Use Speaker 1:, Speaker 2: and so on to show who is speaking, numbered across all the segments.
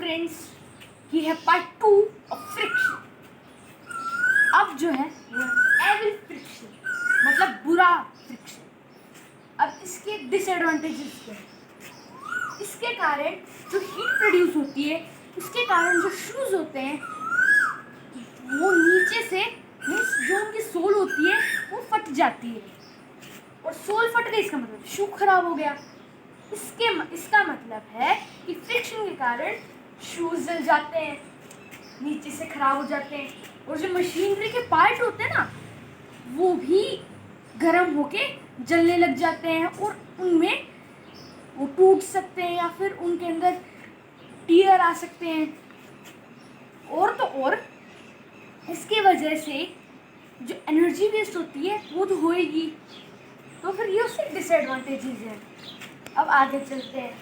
Speaker 1: Friends, ये है part 2 of friction. अब जो है वो एविल फ्रिक्शन, मतलब बुरा फ्रिक्शन। अब इसके डिसएडवांटेजेस क्या है? इसके कारण जो हीट प्रोड्यूस होती है, उसके कारण जो शूज़ होते हैं वो नीचे से मीन्स जो उनकी सोल होती है वो फट जाती है, और सोल फट गई इसका मतलब शू खराब हो गया। इसका मतलब है कि फ्रिक्शन के कारण शूज़ जल जाते हैं, नीचे से खराब हो जाते हैं, और जो मशीनरी के पार्ट होते हैं ना वो भी गर्म होके जलने लग जाते हैं, और उनमें वो टूट सकते हैं या फिर उनके अंदर टीयर आ सकते हैं। और तो और इसके वजह से जो एनर्जी वेस्ट होती है वो तो होएगी, तो फिर ये उसके डिसएडवांटेजेस हैं। अब आगे चलते हैं।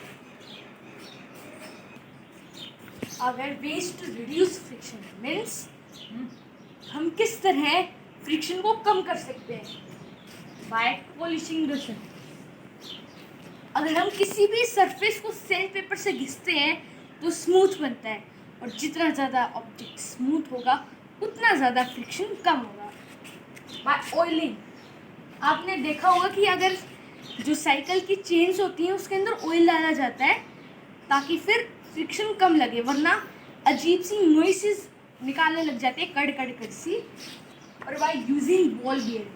Speaker 1: अगर ways to reduce friction means हम किस तरह फ्रिक्शन को कम कर सकते हैं बाय पॉलिशिंग द सरफेस। अगर हम किसी भी सरफेस को सैंड पेपर से घिसते हैं तो स्मूथ बनता है, और जितना ज़्यादा ऑब्जेक्ट स्मूथ होगा उतना ज़्यादा फ्रिक्शन कम होगा। बाय ऑयलिंग, आपने देखा होगा कि अगर जो साइकिल की चेन्स होती हैं उसके अंदर ऑयल डाला जाता है ताकि फिर फ्रिक्शन कम लगे, वरना अजीब सी नॉइसेस निकालने लग जाते हैं, कड़ कड़ कड़ सी। और बाय यूजिंग बॉल बियरिंग,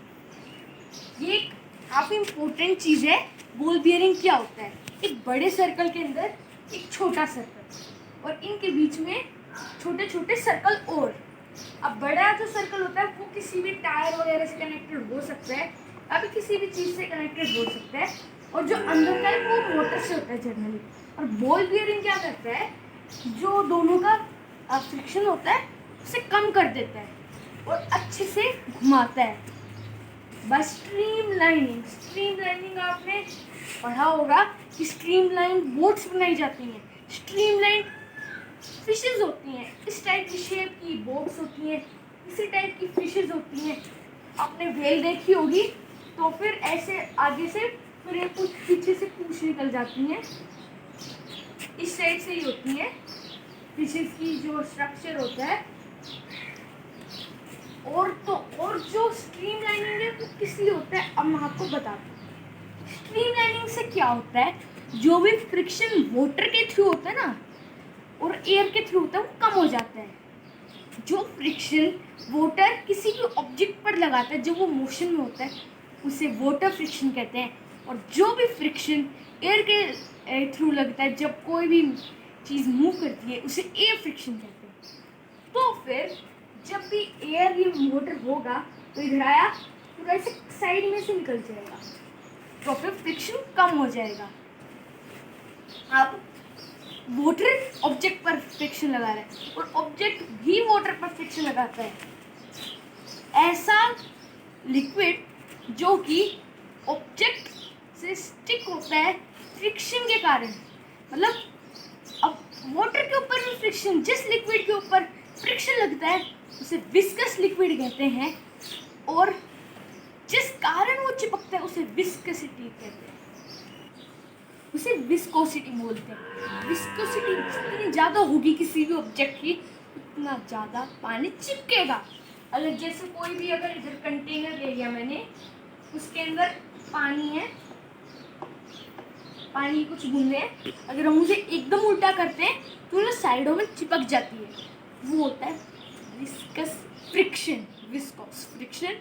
Speaker 1: ये एक काफ़ी इम्पोर्टेंट चीज़ है। बॉल बियरिंग क्या होता है? एक बड़े सर्कल के अंदर एक छोटा सर्कल, और इनके बीच में छोटे छोटे सर्कल। और अब बड़ा जो सर्कल होता है वो किसी भी टायर वगैरह से कनेक्टेड हो सकता है, अभी किसी भी चीज़ से कनेक्टेड हो सकता है, और जो अंदर का है वो मोटर से होता है जनरली। और बॉल बियरिंग क्या करता है, जो दोनों का फ्रिक्शन होता है उसे कम कर देता है और अच्छे से घुमाता है। बस स्ट्रीमलाइनिंग आपने पढ़ा होगा कि स्ट्रीमलाइन बोट्स बनाई जाती हैं, स्ट्रीमलाइन फिशेस होती हैं, इस टाइप की शेप की बोट्स होती हैं, इसी टाइप की फिशेस होती हैं। आपने व्हेल देखी होगी, तो फिर ऐसे आगे से फिर ये कुछ पीछे से पूंछ निकल जाती हैं, इस टाइप से ही होती है फिशेस की जो स्ट्रक्चर होता है। और तो और जो स्ट्रीमलाइनिंग है वो किस लिए होता है, अब मैं आपको बताता हूँ। स्ट्रीमलाइनिंग से क्या होता है, जो भी फ्रिक्शन वाटर के थ्रू होता है ना और एयर के थ्रू होता है वो कम हो जाता है। जो फ्रिक्शन वाटर किसी भी ऑब्जेक्ट पर लगाता है जब वो मोशन में होता है उसे वाटर फ्रिक्शन कहते हैं, और जो भी फ्रिक्शन एयर के थ्रू लगता है जब कोई भी चीज़ मूव करती है उसे एयर फ्रिक्शन कहते हैं। तो फिर जब भी एयर ये मोटर होगा तो इधर आया तो ऐसे साइड में से निकल जाएगा, तो फिर फ्रिक्शन कम हो जाएगा। अब वाटर ऑब्जेक्ट पर फ्रिक्शन लगा रहा है और ऑब्जेक्ट भी वाटर पर फ्रिक्शन लगाता है। ऐसा लिक्विड जो कि ऑब्जेक्ट से स्टिक होता है फ्रिक्शन के कारण, मतलब अब वाटर के ऊपर भी फ्रिक्शन, जिस लिक्विड के ऊपर फ्रिक्शन लगता है उसे विस्कस लिक्विड कहते हैं, और जिस कारण वो चिपकता है उसे विस्कोसिटी कहते हैं, उसे विस्कोसिटी बोलते हैं। विस्कोसिटी जितनी ज़्यादा होगी किसी भी ऑब्जेक्ट की उतना ज़्यादा पानी चिपकेगा। अगर जैसे कोई भी अगर इधर कंटेनर ले लिया मैंने, उसके अंदर पानी है, पानी की कुछ बूंदे हैं, अगर हम उसे एकदम उल्टा करते हैं तो वो साइडों में चिपक जाती है, वो होता है विस्कस फ्रिक्शन, विस्कोस फ्रिक्शन।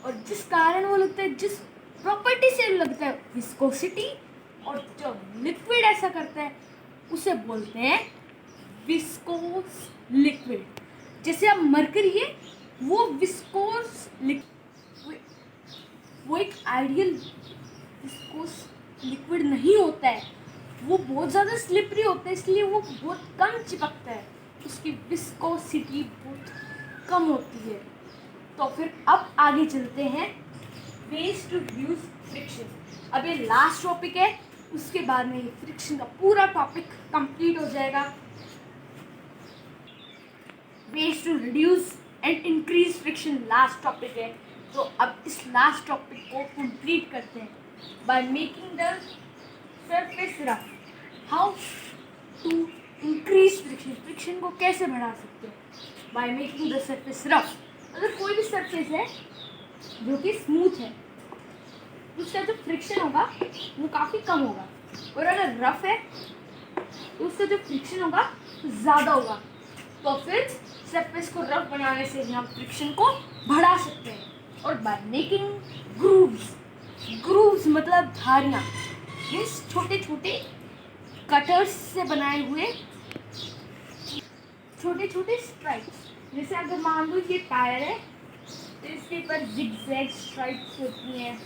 Speaker 1: और जिस कारण वो लगता है, जिस प्रॉपर्टी से लगता है विस्कोसिटी, और जो लिक्विड ऐसा करता है उसे बोलते हैं विस्कोस लिक्विड। जैसे अब मरकरी है वो विस्कोस लिक्विड, वो एक आइडियल विस्कोस लिक्विड नहीं होता है, वो बहुत ज़्यादा स्लिपरी होता है, इसलिए वो बहुत कम चिपकता है, उसकी विस्कोसिटी बहुत कम होती है। तो फिर अब आगे चलते हैं वेज टू रिड्यूस फ्रिक्शन। अब ये लास्ट टॉपिक है, उसके बाद में ये फ्रिक्शन का पूरा टॉपिक कंप्लीट हो जाएगा। Ways to reduce and increase friction last topic है, तो अब इस लास्ट टॉपिक को कंप्लीट करते हैं by making the surface rough. How to increase friction को कैसे बढ़ा सकते हैं? By making the surface rough. अगर कोई भी सरफेस है जो कि स्मूथ है, उसका जो फ्रिक्शन होगा वो काफ़ी कम होगा, और अगर रफ है तो उसका जो फ्रिक्शन होगा ज़्यादा होगा। तो फिर सरफेस को रफ बनाने से हम फ्रिक्शन को बढ़ा सकते हैं। और बाय मेकिंग ग्रूव्स मतलब धारियाँ, मीन्स छोटे छोटे कटर्स से बनाए हुए छोटे छोटे स्ट्राइप्स। जैसे अगर मान लो ये टायर है तो इसके ऊपर जिगजैग स्ट्राइप्स होती हैं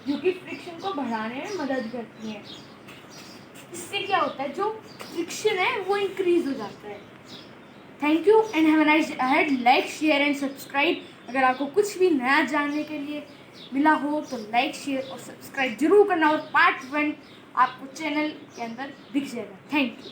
Speaker 1: जो कि फ्रिक्शन को बढ़ाने में मदद करती हैं। इससे क्या होता है, जो फ्रिक्शन है वो इंक्रीज हो जाता है। Thank you and have a nice day ahead. Like share and subscribe. अगर आपको कुछ भी नया जानने के लिए मिला हो तो लाइक शेयर और सब्सक्राइब जरूर करना, और पार्ट 1 आपको चैनल के अंदर दिख जाएगा। Thank you.